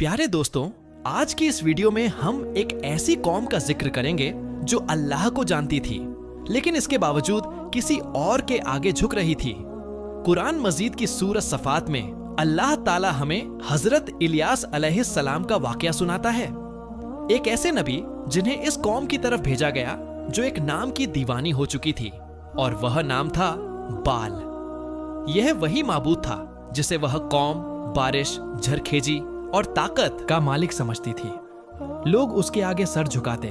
प्यारे दोस्तों, आज की इस वीडियो में हम एक ऐसी कौम का जिक्र करेंगे जो अल्लाह को जानती थी, लेकिन इसके बावजूद किसी और के आगे झुक रही थी। कुरान मजीद की सूरत सफात में अल्लाह ताला हमें हजरत इलियास अलैहिस्सलाम का वाकया सुनाता है। एक ऐसे नबी जिन्हें इस कौम की तरफ भेजा गया जो एक नाम की दीवानी हो चुकी थी, और वह नाम था बाल। यह वही माबूद था जिसे वह कौम बारिश, झरखेजी और ताकत का मालिक समझती थी। लोग उसके आगे सर झुकाते,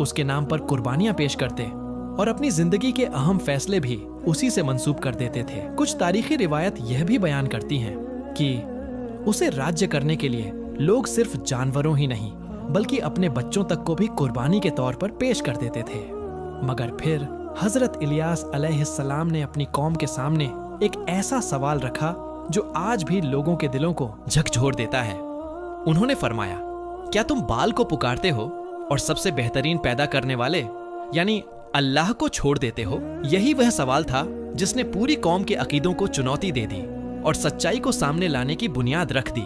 उसके नाम पर कुर्बानियां पेश करते और अपनी जिंदगी के अहम फैसले भी उसी से मंसूब कर देते थे। कुछ तारीखी रिवायत यह भी बयान करती हैं कि उसे राज्य करने के लिए लोग सिर्फ जानवरों ही नहीं बल्कि अपने बच्चों तक को भी कुर्बानी के तौर पर पेश कर देते थे। मगर फिर हजरत इलियास अलैहिस्सलाम ने अपनी कौम के सामने एक ऐसा सवाल रखा जो आज भी लोगों के दिलों को झकझोर देता है। उन्होंने फरमाया, क्या तुम बाल को पुकारते हो और सबसे बेहतरीन पैदा करने वाले यानी अल्लाह को छोड़ देते हो? यही वह सवाल था जिसने पूरी कौम के अकीदों को चुनौती दे दी और सच्चाई को सामने लाने की बुनियाद रख दी।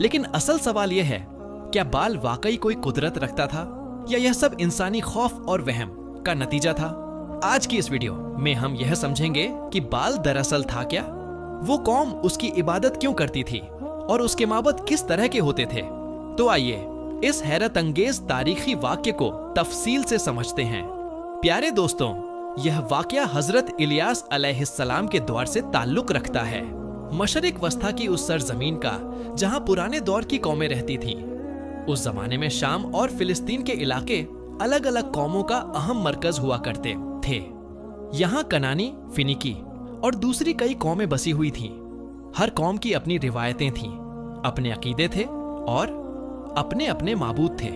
लेकिन असल सवाल यह है, क्या बाल वाकई कोई कुदरत रखता था या यह सब इंसानी खौफ और वहम का नतीजा था? आज की इस वीडियो में हम यह समझेंगे कि बाल दरअसल था क्या, वो कौम उसकी इबादत क्यों करती थी और उसके माबद किस तरह के होते थे। तो आइए इस हैरत अंगेज तारीखी वाक्य को तफसील से समझते हैं। प्यारे दोस्तों, यह वाकया हजरत इलियास अलैहिस्सलाम के दौर से ताल्लुक रखता है। मशरिक वस्ता की उस सरजमीन का जहां पुराने दौर की कौमें रहती थीं। उस जमाने में शाम और फिलिस्तीन के इलाके अलग अलग कौमों का अहम मरकज हुआ करते थे। यहाँ कनानी, फिनिकी और दूसरी कई कौमें बसी हुई थीं। हर कौम की अपनी रिवायतें थीं, अपने अकीदे थे और अपने अपने माबूद थे।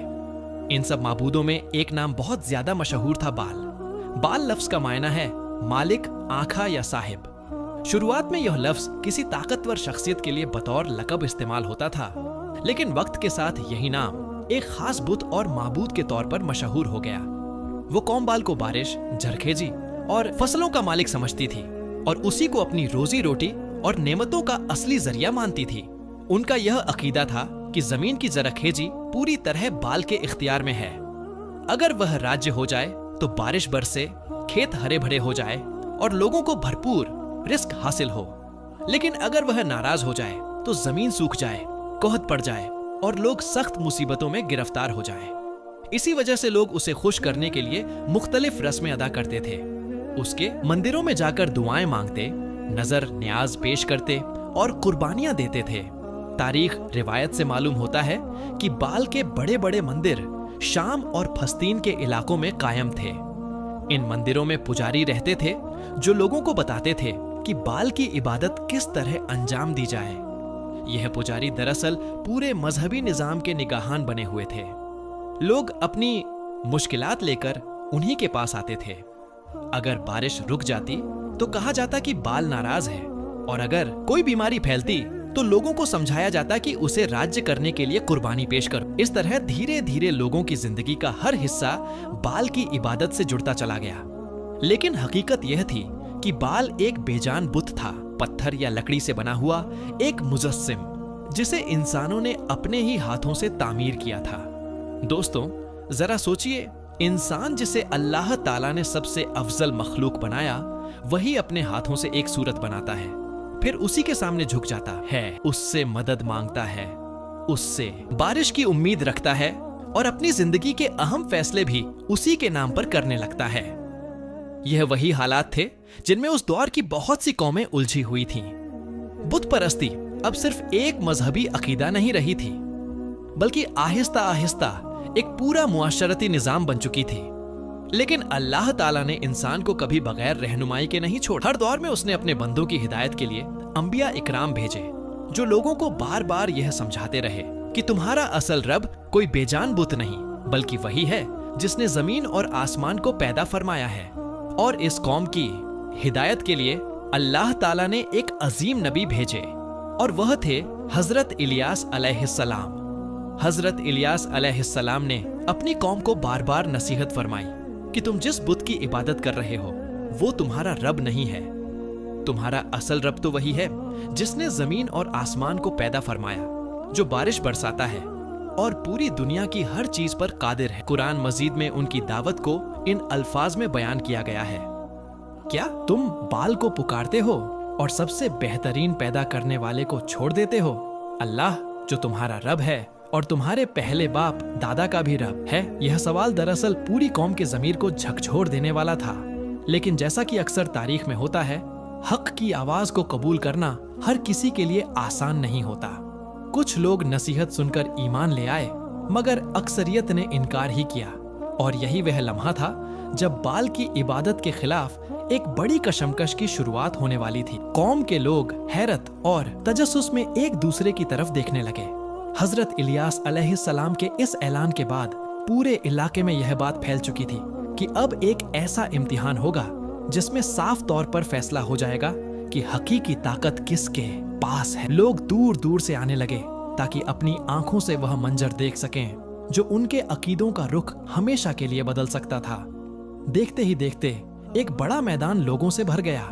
इन सब माबूदों में एक नाम बहुत ज्यादा मशहूर था, बाल। बाल लफ्ज का मायना है मालिक, आखा या साहिब। शुरुआत में यह लफ्ज किसी ताकतवर शख्सियत के लिए बतौर लकब इस्तेमाल होता था, लेकिन वक्त के साथ यही नाम एक खास बुत और माबूद के तौर पर मशहूर हो गया। वो कौम बाल को बारिश, झरखेजी और फसलों का मालिक समझती थी और उसी को अपनी रोजी रोटी और नेमतों का असली जरिया मानती थी। उनका यह अकीदा था कि जमीन की जरखेजी पूरी तरह बाल के इख्तियार में है। अगर वह राज्य हो जाए तो बारिश बरसे, खेत हरे भरे हो जाए और लोगों को भरपूर रिस्क हासिल हो। लेकिन अगर वह नाराज हो जाए तो जमीन सूख जाए, कोहत पड़ जाए और लोग सख्त मुसीबतों में गिरफ्तार हो जाए। इसी वजह से लोग उसे खुश करने के लिए मुख्तलिफ रस्में अदा करते थे। उसके मंदिरों में जाकर दुआएं मांगते, नजर न्याज पेश करते और कुर्बानियां देते थे। तारीख रिवायत से मालूम होता है कि बाल के बड़े बड़े मंदिर शाम और फलस्तीन के इलाकों में कायम थे। इन मंदिरों में पुजारी रहते थे जो लोगों को बताते थे कि बाल की इबादत किस तरह अंजाम दी जाए। यह पुजारी दरअसल पूरे मजहबी निजाम के निगाहान बने हुए थे। लोग अपनी मुश्किलात लेकर उन्हीं के पास आते थे। अगर बारिश रुक जाती तो कहा जाता कि बाल नाराज है, और अगर कोई बीमारी फैलती तो लोगों को समझाया जाता कि उसे राज्य करने के लिए कुर्बानी पेश करो। इस तरह धीरे धीरे लोगों की जिंदगी का हर हिस्सा बाल की इबादत से जुड़ता चला गया। लेकिन हकीकत यह थी कि बाल एक बेजान बुत था, पत्थर या लकड़ी से बना हुआ एक मुजस्सिम, जिसे इंसानों ने अपने ही हाथों से तामीर किया था। दोस्तों, जरा सोचिए, इंसान जिसे अल्लाह ताला ने सबसे अफजल मखलूक बनाया, वही अपने हाथों से एक सूरत बनाता है, फिर उसी के सामने झुक जाता है, उससे मदद मांगता है, उससे बारिश की उम्मीद रखता है और अपनी जिंदगी के अहम फैसले भी उसी के नाम पर करने लगता है। यह वही हालात थे जिनमें उस दौर की बहुत सी कौमें उलझी हुई थीं। बुत परस्ती अब सिर्फ एक मजहबी अकीदा नहीं रही थी, बल्कि आहिस्ता आहिस्ता एक पूरा मुआशरती निजाम बन चुकी थी। लेकिन अल्लाह ताला ने इंसान को कभी बगैर रहनुमाई के नहीं छोड़ा। हर दौर में उसने अपने बंदों की हिदायत के लिए अंबिया इकराम भेजे, जो लोगों को बार बार यह समझाते रहे कि तुम्हारा असल रब कोई बेजान बुत नहीं बल्कि वही है जिसने जमीन और आसमान को पैदा फरमाया है। और इस कौम की हिदायत के लिए अल्लाह ताला ने एक अजीम नबी भेजे, और वह थे हजरत इलियास अलैहिस्सलाम। हजरत इलियास अलैहिस्सलाम ने अपनी कौम को बार बार नसीहत फरमाई कि तुम जिस बुत की इबादत कर रहे हो वो तुम्हारा रब नहीं है। तुम्हारा असल रब तो वही है जिसने जमीन और आसमान को पैदा फरमाया جو بارش برساتا ہے اور پوری دنیا کی ہر چیز پر قادر ہے۔ قرآن مجید میں ان کی دعوت کو ان الفاظ میں بیان کیا گیا ہے، کیا تم بال کو پکارتے ہو اور سب سے بہترین پیدا کرنے والے کو چھوڑ دیتے ہو؟ اللہ جو تمہارا رب ہے اور تمہارے پہلے باپ دادا کا بھی رب ہے۔ یہ سوال دراصل پوری قوم کے ضمیر کو جھکجھوڑ دینے والا تھا، لیکن جیسا کہ اکثر تاریخ میں ہوتا ہے، حق کی آواز کو قبول کرنا ہر کسی کے لیے آسان نہیں ہوتا۔ کچھ لوگ نصیحت سن کر ایمان لے آئے، مگر اکثریت نے انکار ہی کیا، اور یہی وہ لمحہ تھا جب بال کی عبادت کے خلاف ایک بڑی کشمکش کی شروعات ہونے والی تھی۔ قوم کے لوگ حیرت اور تجسس میں ایک دوسرے کی طرف دیکھنے لگے۔ حضرت الیاس علیہ السلام کے اس اعلان کے بعد پورے علاقے میں یہ بات پھیل چکی تھی کہ اب ایک ایسا امتحان ہوگا جس میں صاف طور پر فیصلہ ہو جائے گا کہ حقیقی طاقت کس کے پاس ہے۔ لوگ دور دور سے آنے لگے تاکہ اپنی آنکھوں سے وہ منظر دیکھ سکیں جو ان کے عقیدوں کا رخ ہمیشہ کے لیے بدل سکتا تھا۔ دیکھتے ہی دیکھتے ایک بڑا میدان لوگوں سے بھر گیا۔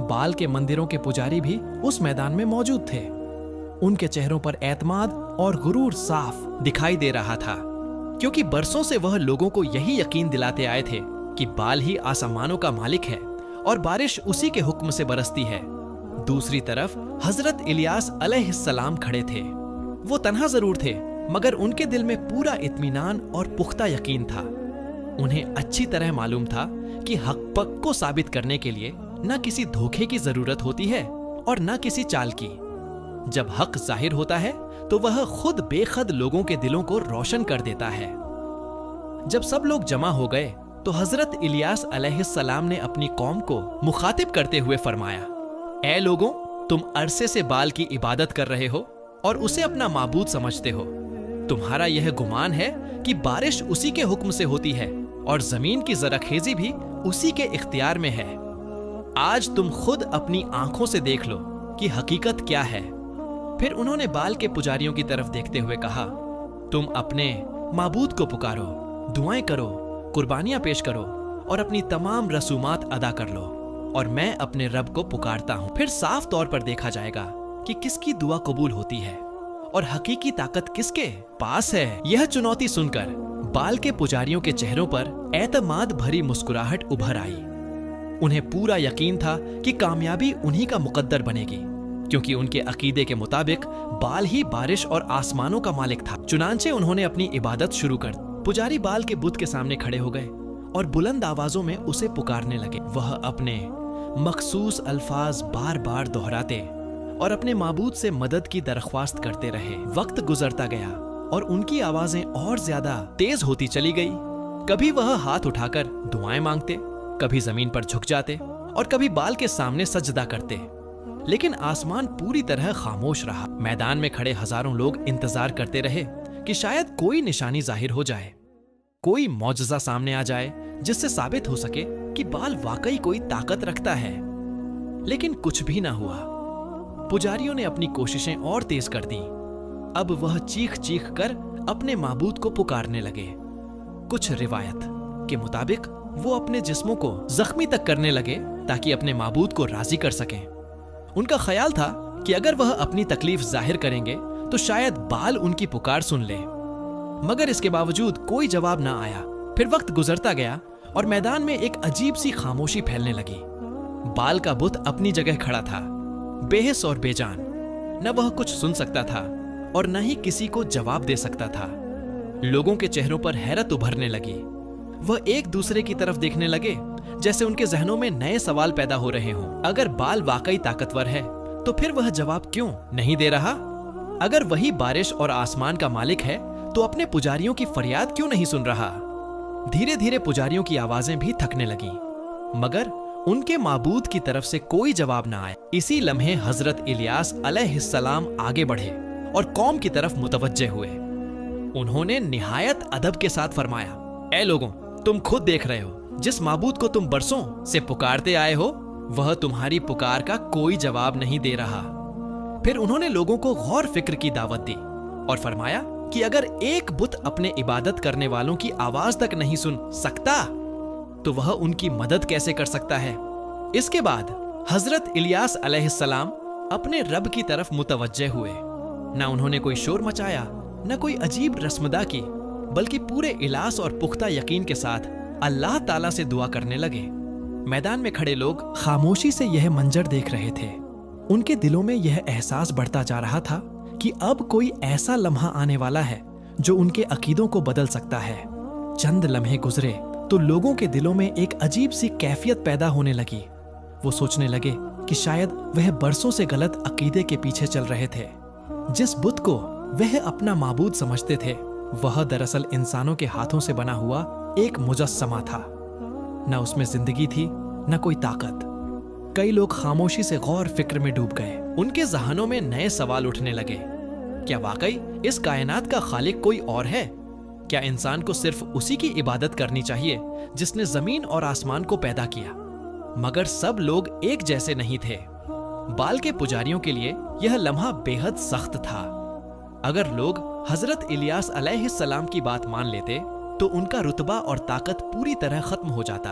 بال کے مندروں کے پجاری بھی اس میدان میں موجود تھے۔ ان کے چہروں پر اعتماد اور غرور صاف دکھائی دے رہا تھا، کیونکہ برسوں سے وہ لوگوں کو یہی یقین دلاتے آئے تھے کہ بال ہی آسمانوں کا مالک ہے اور بارش اسی کے حکم سے برستی ہے۔ دوسری طرف حضرت الیاس علیہ السلام کھڑے تھے۔ وہ تنہا ضرور تھے، مگر ان کے دل میں پورا اطمینان اور پختہ یقین تھا۔ انہیں اچھی طرح معلوم تھا کہ حق پک کو ثابت کرنے کے لیے نہ کسی دھوکے کی ضرورت ہوتی ہے اور نہ کسی چال کی۔ جب حق ظاہر ہوتا ہے تو وہ خود بے خود لوگوں کے دلوں کو روشن کر دیتا ہے۔ جب سب لوگ جمع ہو گئے تو حضرت الیاس علیہ السلام نے اپنی قوم کو مخاطب کرتے ہوئے فرمایا، اے لوگوں، تم عرصے سے بال کی عبادت کر رہے ہو اور اسے اپنا معبود سمجھتے ہو۔ تمہارا یہ گمان ہے کہ بارش اسی کے حکم سے ہوتی ہے اور زمین کی زرخیزی بھی اسی کے اختیار میں ہے۔ آج تم خود اپنی آنکھوں سے دیکھ لو کہ حقیقت کیا ہے۔ پھر انہوں نے بال کے پجاریوں کی طرف دیکھتے ہوئے کہا، تم اپنے معبود کو پکارو، دعائیں کرو، قربانیاں پیش کرو اور اپنی تمام رسومات ادا کر لو، اور میں اپنے رب کو پکارتا ہوں۔ پھر صاف طور پر دیکھا جائے گا کہ کس کی دعا قبول ہوتی ہے اور حقیقی طاقت کس کے پاس ہے۔ یہ چنوتی سن کر بال کے پجاریوں کے چہروں پر اعتماد بھری مسکراہٹ ابھر آئی۔ انہیں پورا یقین تھا کہ کامیابی انہی کا مقدر بنے گی، کیونکہ ان کے عقیدے کے مطابق بال ہی بارش اور آسمانوں کا مالک تھا۔ چنانچہ انہوں نے اپنی عبادت شروع کر دی۔ پجاری بال کے بت کے سامنے کھڑے ہو گئے اور بلند آوازوں میں اسے پکارنے لگے۔ وہ اپنے مخصوص الفاظ بار بار دہراتے اور اپنے معبود سے مدد کی درخواست کرتے رہے۔ وقت گزرتا گیا اور ان کی آوازیں اور زیادہ تیز ہوتی چلی گئی۔ کبھی وہ ہاتھ اٹھا کر دعائیں مانگتے، کبھی زمین پر جھک جاتے اور کبھی بال کے سامنے سجدہ کرتے، لیکن آسمان پوری طرح خاموش رہا۔ میدان میں کھڑے ہزاروں لوگ انتظار کرتے رہے کہ شاید کوئی نشانی ظاہر ہو جائے، کوئی معجزہ سامنے آ جائے جس سے ثابت ہو سکے کہ بال واقعی کوئی طاقت رکھتا ہے۔ لیکن کچھ بھی نہ ہوا۔ پجاریوں نے اپنی کوششیں اور تیز کر دیں۔ اب وہ چیخ چیخ کر اپنے معبود کو پکارنے لگے۔ کچھ روایت کے مطابق وہ اپنے جسموں کو زخمی تک کرنے لگے تاکہ اپنے معبود کو راضی کر سکیں۔ ان کا خیال تھا کہ اگر وہ اپنی تکلیف ظاہر کریں گے تو شاید بال ان کی پکار سن لے، مگر اس کے باوجود کوئی جواب نہ آیا۔ پھر وقت گزرتا گیا اور میدان میں ایک عجیب سی خاموشی پھیلنے لگی۔ بال کا بت اپنی جگہ کھڑا تھا، بے حس اور بے جان۔ نہ وہ کچھ سن سکتا تھا اور نہ ہی کسی کو جواب دے سکتا تھا۔ لوگوں کے چہروں پر حیرت ابھرنے لگی۔ وہ ایک دوسرے کی طرف دیکھنے لگے جیسے ان کے ذہنوں میں نئے سوال پیدا ہو رہے ہوں۔ اگر بال واقعی طاقتور ہے تو پھر وہ جواب کیوں نہیں دے رہا؟ اگر وہی بارش اور آسمان کا مالک ہے تو اپنے پجاریوں کی فریاد کیوں نہیں سن رہا؟ دھیرے دھیرے پجاریوں کی آوازیں بھی تھکنے لگیں، مگر ان کے معبود کی طرف سے کوئی جواب نہ آیا۔ اسی لمحے حضرت الیاس علیہ السلام آگے بڑھے اور قوم کی طرف متوجہ ہوئے۔ انہوں نے نہایت ادب کے ساتھ فرمایا، اے لوگوں، تم خود دیکھ رہے ہو جس معبود کو تم برسوں سے پکارتے آئے ہو، وہ تمہاری پکار کا کوئی جواب نہیں دے رہا۔ پھر انہوں نے لوگوں کو غور فکر کی دعوت دی اور فرمایا کہ اگر ایک بت اپنے عبادت کرنے والوں کی آواز تک نہیں سن سکتا تو وہ ان کی مدد کیسے کر سکتا ہے؟ اس کے بعد حضرت الیاس علیہ السلام اپنے رب کی طرف متوجہ ہوئے نہ انہوں نے कोई शोर मचाया, न कोई अजीब रस्मदा की, बल्कि पूरे इलास और पुख्ता यकीन के साथ अल्लाह ताला से दुआ करने लगे। मैदान में खड़े लोग खामोशी से यह मंजर देख रहे थे। उनके दिलों में यह एहसास बढ़ता जा रहा था कि अब कोई ऐसा लम्हा आने वाला है जो उनके अकीदों को बदल सकता है। चंद लम्हे गुजरे तो लोगों के दिलों में एक अजीब सी कैफियत पैदा होने लगी। वो सोचने लगे कि शायद वह बरसों से गलत अकीदे के पीछे चल रहे थे। जिस बुत को वह अपना माबूद समझते थे, वह दरअसल इंसानों के हाथों से बना हुआ एक मुजस्समा था। न उसमें जिंदगी थी, न कोई ताकत। कई लोग खामोशी से गौर फिक्र में डूब गए। उनके जहनों में नए सवाल उठने लगे। क्या वाकई इस कायनात का खालिक कोई और है? क्या इंसान को सिर्फ उसी की इबादत करनी चाहिए जिसने जमीन और आसमान को पैदा किया? मगर सब लोग एक जैसे नहीं थे। बाल के पुजारियों के लिए यह लम्हा बेहद सख्त था। अगर लोग हजरत इलियास अलैहिस्सलाम की बात मान लेते तो उनका रुतबा और ताकत पूरी तरह खत्म हो जाता।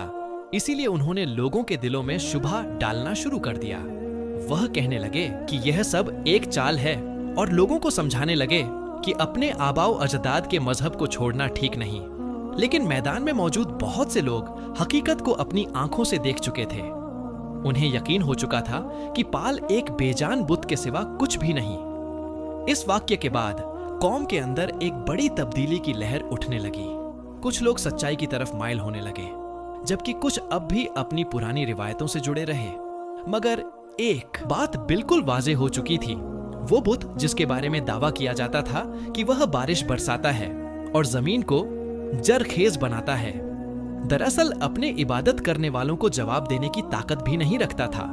इसीलिए उन्होंने लोगों के दिलों में शुबहा डालना शुरू कर दिया। वह कहने लगे कि यह सब एक चाल है और लोगों को समझाने लगे कि अपने आबाओ अजदाद के मजहब को छोड़ना ठीक नहीं। लेकिन मैदान में मौजूद बहुत से लोग हकीकत को अपनी आंखों से देख चुके थे। उन्हें यकीन हो चुका था कि पाल एक बेजान बुत के सिवा कुछ भी नहीं। इस वाक्य के बाद कौम के अंदर एक बड़ी तब्दीली की लहर उठने लगी। कुछ लोग सच्चाई की तरफ माइल होने लगे, जबकि कुछ अब भी अपनी पुरानी रिवायतों से जुड़े रहे। मगर एक बात बिल्कुल वाज़े हो चुकी थी। वो बुत जिसके बारे में दावा किया जाता था कि वह बारिश बरसाता है और जमीन को जरखेज बनाता है, दरअसल अपने इबादत करने वालों को जवाब देने की ताकत भी नहीं रखता था।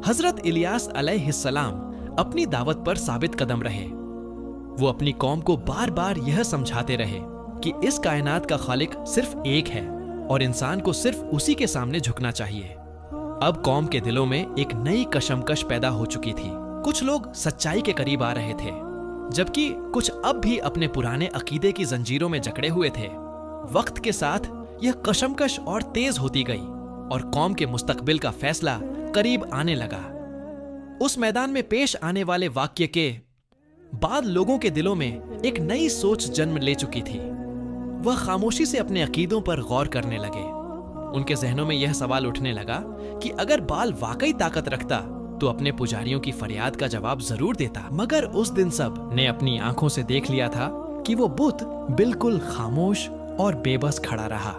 हजरत इलियास अलैहिस्सलाम अपनी दावत पर साबित कदम रहे। वो अपनी कौम को बार बार यह समझाते रहे कि इस कायनात का खालिक सिर्फ एक है और इंसान को सिर्फ उसी के सामने झुकना चाहिए। अब कौम के दिलों में एक नई कशमकश पैदा हो चुकी थी। कुछ लोग सच्चाई के करीब आ रहे थे, जबकि कुछ अब भी अपने पुराने अकीदे की जंजीरों में जकड़े हुए थे। वक्त के साथ यह कशमकश और तेज होती गई और कौम के मुस्तकबिल का फैसला करीब आने लगा। उस मैदान में पेश आने वाले वाक्य के बाद लोगों के दिलों में एक नई सोच जन्म ले चुकी थी। वह खामोशी से अपने अकीदों पर गौर करने लगे। उनके जहनों में यह सवाल उठने लगा कि अगर बाल वाकई ताकत रखता तो अपने पुजारियों की फरियाद का जवाब जरूर देता। मगर उस दिन सब ने अपनी आंखों से देख लिया था कि वो बुत बिल्कुल खामोश और बेबस खड़ा रहा।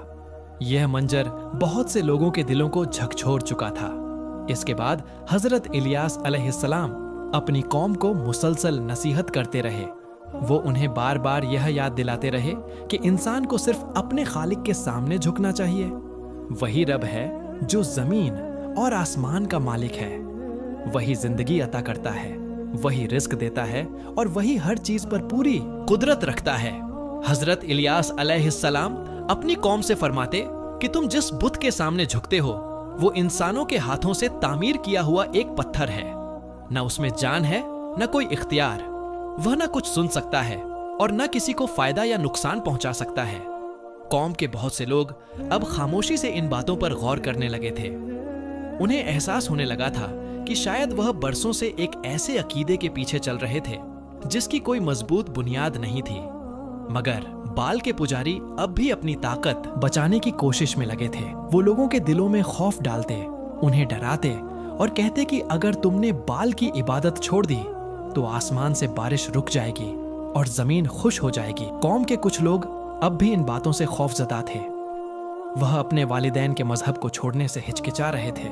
यह मंजर बहुत से लोगों के दिलों को झकझोर चुका था। इसके बाद हजरत इलियास अलैहिस्सलाम अपनी कौम को मुसलसल नसीहत करते रहे। वो उन्हें बार बार यह याद दिलाते रहे कि इंसान को सिर्फ अपने खालिक के सामने झुकना चाहिए। वही रब है जो जमीन और आसमान का मालिक है। वही जिंदगी अता करता है, वही रिस्क देता है और वही हर चीज पर पूरी कुदरत रखता है। हजरत इलियास अलैहिस्सलाम अपनी कौम से फरमाते कि तुम जिस बुत के सामने झुकते हो वो इंसानों के हाथों से तामीर किया हुआ एक पत्थर है। न उसमें जान है, न कोई इख्तियार। वह न कुछ सुन सकता है और न किसी को फायदा या नुकसान पहुंचा सकता है। कौम के बहुत से लोग अब खामोशी से इन बातों पर गौर करने लगे थे। उन्हें एहसास होने लगा था कि शायद वह बरसों से एक ऐसे अकीदे के पीछे चल रहे थे जिसकी कोई मजबूत बुनियाद नहीं थी। मगर बाल के पुजारी अब भी अपनी ताकत बचाने की कोशिश में लगे थे। वो लोगों के दिलों में खौफ डालते, उन्हें डराते और कहते कि अगर तुमने बाल की इबादत छोड़ दी तो आसमान से बारिश रुक जाएगी और जमीन खुश हो जाएगी। कौम के कुछ लोग अब भी इन बातों से खौफजदा थे। वह अपने वालिदैन के मजहब को छोड़ने से हिचकिचा रहे थे,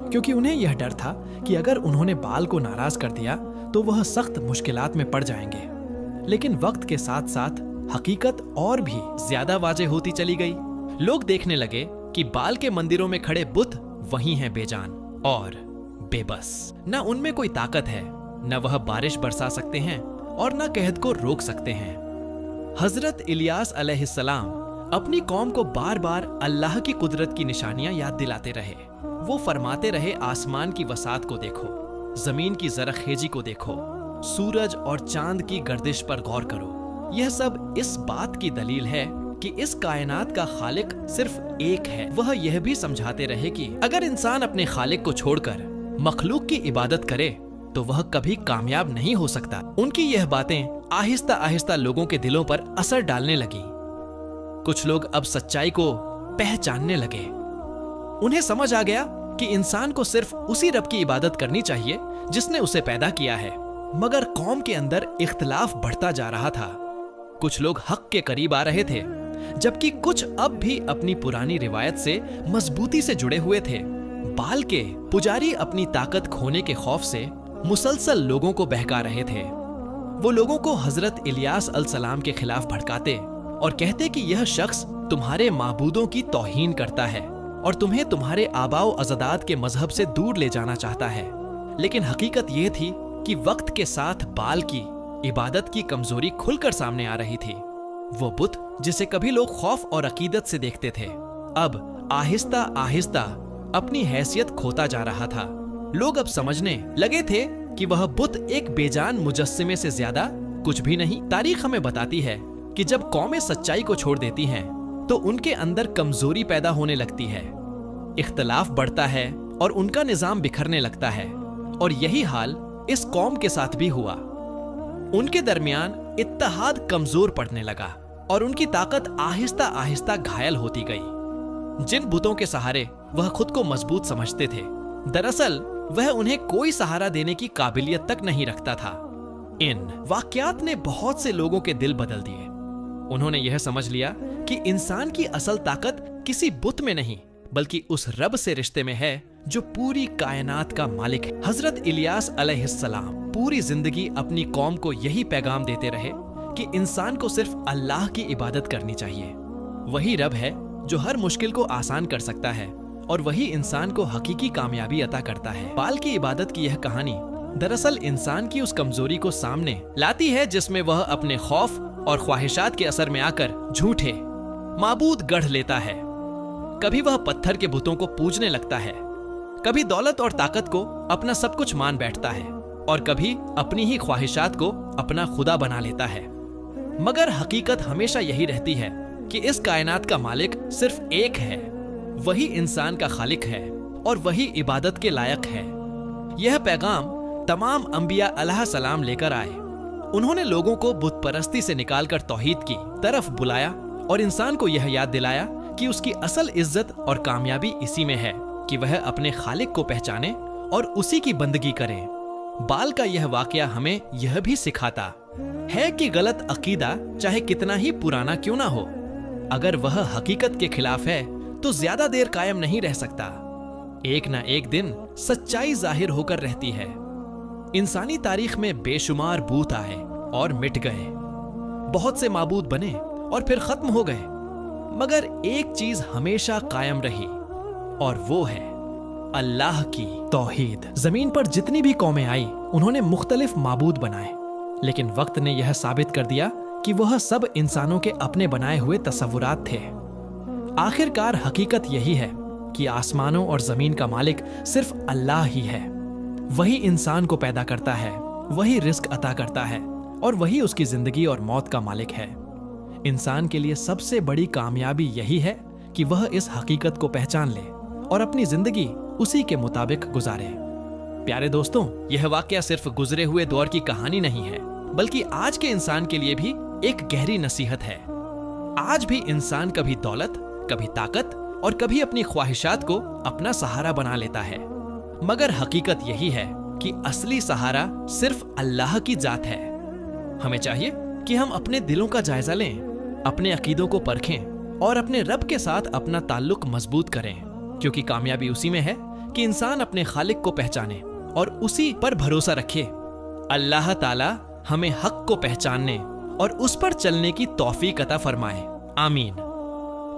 क्योंकि उन्हें यह डर था कि अगर उन्होंने बाल को नाराज कर दिया तो वह सख्त मुश्किलात में पड़ जाएंगे। लेकिन वक्त के साथ साथ हकीकत और भी ज्यादा वाज़ेह होती चली गई। लोग देखने लगे कि बाल के मंदिरों में खड़े बुत वही हैं बेजान और बेबस। न उनमें कोई ताकत है, न वह बारिश बरसा सकते हैं और न कहत को रोक सकते हैं। हजरत इलियास अलैहिस्सलाम अपनी कौम को बार बार अल्लाह की कुदरत की निशानियां याद दिलाते रहे। वो फरमाते रहे, आसमान की वसात को देखो, जमीन की जरखेजी को देखो, सूरज और चांद की गर्दिश पर गौर करो। यह सब इस बात की दलील है कि इस कायनात का खालिक सिर्फ एक है। वह यह भी समझाते रहे कि अगर इंसान अपने खालिक को छोड़कर मखलूक की इबादत करे तो वह कभी कामयाब नहीं हो सकता। उनकी यह बातें आहिस्ता आहिस्ता लोगों के दिलों पर असर डालने लगी। कुछ लोग अब सच्चाई को पहचानने लगे। उन्हें समझ आ गया कि इंसान को सिर्फ उसी रब की इबादत करनी चाहिए जिसने उसे पैदा किया है। मगर कौम के अंदर इख्तिलाफ बढ़ता जा रहा था। कुछ लोग हक के करीब आ रहे थे, जबकि कुछ अब भी अपनी पुरानी रिवायत से मजबूती से जुड़े हुए थे। बाल के पुजारी अपनी ताकत खोने के खौफ से मुसलसल लोगों को बहका रहे थे। वो लोगों को हजरत इलियास अलैहिस्सलाम के खिलाफ भड़काते और कहते कि यह शख्स तुम्हारे माबूदों की तौहीन करता है और तुम्हें तुम्हारे आबाओ अजदाद के मजहब से दूर ले जाना चाहता है। लेकिन हकीकत यह थी कि वक्त के साथ बाल की इबादत की कमजोरी खुलकर सामने आ रही थी। वो बुत जिसे कभी लोग खौफ और अकीदत से देखते थे, अब आहिस्ता आहिस्ता अपनी हैसियत खोता जा रहा था। लोग अब समझने लगे थे कि वह बुत एक बेजान मुजस्सिमे से ज्यादा कुछ भी नहीं। तारीख हमें बताती है कि जब कौमें सच्चाई को छोड़ देती हैं, तो उनके अंदर कमजोरी पैदा होने लगती है, इख्तिलाफ बढ़ता है और उनका निजाम बिखरने लगता है। और यही हाल इस कौम के साथ भी हुआ। उनके दरमियान इत्तेहाद कमजोर पड़ने लगा और उनकी ताकत आहिस्ता आहिस्ता घायल होती गई। जिन बुतों के सहारे वह खुद को मजबूत समझते थे, दरअसल वह उन्हें कोई सहारा देने की काबिलियत तक नहीं रखता था। इन वाकयात ने बहुत से लोगों के दिल बदल दिए। उन्होंने यह समझ लिया कि इंसान की असल ताकत किसी बुत में नहीं, बल्कि उस रब से रिश्ते में है जो पूरी कायनात का मालिक है। हजरत इलियास अलैहिस्सलाम पूरी जिंदगी अपनी कौम को यही पैगाम देते रहे कि इंसान को सिर्फ अल्लाह की इबादत करनी चाहिए। वही रब है जो हर मुश्किल को आसान कर सकता है और वही इंसान को हकीकी कामयाबी अता करता है। बाल की इबादत की यह कहानी दरअसल इंसान की उस कमजोरी को सामने लाती है जिसमें वह अपने खौफ और ख्वाहिशात के असर में आकर झूठे माबूद गढ़ लेता है। कभी वह पत्थर के बुतों को पूजने लगता है, कभी दौलत और ताकत को अपना सब कुछ मान बैठता है और कभी अपनी ही ख्वाहिशात को अपना खुदा बना लेता है। मगर हकीकत हमेशा यही रहती है कि इस कायनात का मालिक सिर्फ एक है, वही इंसान का खालिक है और वही इबादत के लायक है। यह पैगाम तमाम अंबिया अलैहिस्सलाम लेकर आए। उन्होंने लोगों को बुत परस्ती से निकालकर तौहीद की तरफ बुलाया और इंसान को यह याद दिलाया कि उसकी असल इज्जत और कामयाबी इसी में है कि वह अपने खालिक को पहचाने और उसी की बंदगी करे। बाल का यह वाकया हमें यह भी सिखाता है कि गलत अकीदा चाहे कितना ही पुराना क्यों ना हो, अगर वह हकीकत के खिलाफ है तो ज्यादा देर कायम नहीं रह सकता। एक ना एक दिन सच्चाई जाहिर होकर रहती है। इंसानी तारीख में बेशुमार बूत आए और मिट गए, बहुत से माबूद बने और फिर खत्म हो गए, मगर एक चीज हमेशा कायम रही और वो है अल्लाह की तौहीद। जमीन पर जितनी भी कौमें आई उन्होंने मुख्तलिफ माबूद बनाए, लेकिन वक्त ने यह साबित कर दिया कि वह सब इंसानों के अपने बनाए हुए तसव्वुरात थे। आखिरकार हकीकत यही है कि आसमानों और जमीन का मालिक सिर्फ अल्लाह ही है। वही इंसान को पैदा करता है, वही रिस्क अता करता है और वही उसकी जिंदगी और मौत का मालिक है। इंसान के लिए सबसे बड़ी कामयाबी यही है कि वह इस हकीकत को पहचान ले और अपनी जिंदगी उसी के मुताबिक गुजारे। प्यारे दोस्तों, यह वाकया सिर्फ गुजरे हुए दौर की कहानी नहीं है, बल्कि आज के इंसान के लिए भी एक गहरी नसीहत है। आज भी इंसान कभी दौलत, कभी ताकत और कभी अपनी ख्वाहिशात को अपना सहारा बना लेता है, मगर हकीकत यही है कि असली सहारा सिर्फ अल्लाह की जात है। हमें चाहिए कि हम अपने दिलों का जायजा लें, अपने अकीदों को परखें और अपने रब के साथ अपना ताल्लुक मजबूत करें, क्योंकि कामयाबी उसी में है कि इंसान अपने खालिक को पहचाने और उसी पर भरोसा रखे। अल्लाह ताला हमें हक को पहचानने और उस पर चलने की तौफीक अता फरमाए, आमीन।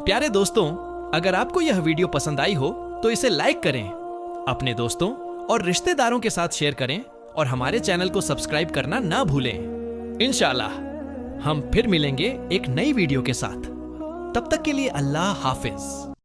प्यारे दोस्तों, अगर आपको यह वीडियो पसंद आई हो तो इसे लाइक करें, अपने दोस्तों और रिश्तेदारों के साथ शेयर करें और हमारे चैनल को सब्सक्राइब करना ना भूलें। इंशाअल्लाह हम फिर मिलेंगे एक नई वीडियो के साथ। तब तक के लिए अल्लाह हाफिज।